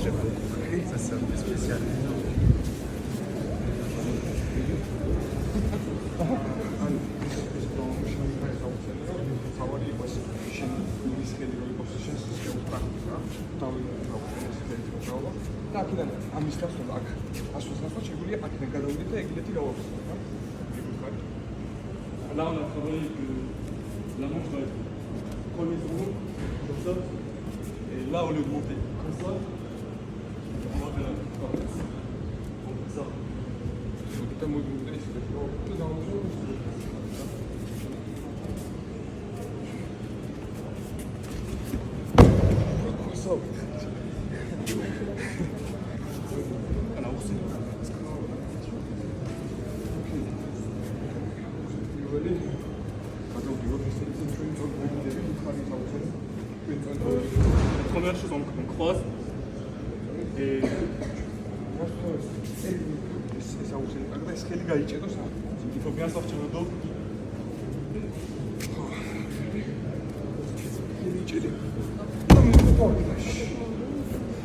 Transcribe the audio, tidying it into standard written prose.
შეიძლება. ეს სპეციალი. და აქედან ამის გასვლა აქ ასვას გასვლა შეგვიძლია აქედან გადავიდეთ და ეგრეთი გავაკეთოთ, რა? Là, on a travaillé la manche va être premier tour, comme ça, et là, au lieu de monter comme ça, on va faire comme ça. Там мы будем Première chose, on croise et il faut bien sortir le dos. Thank you.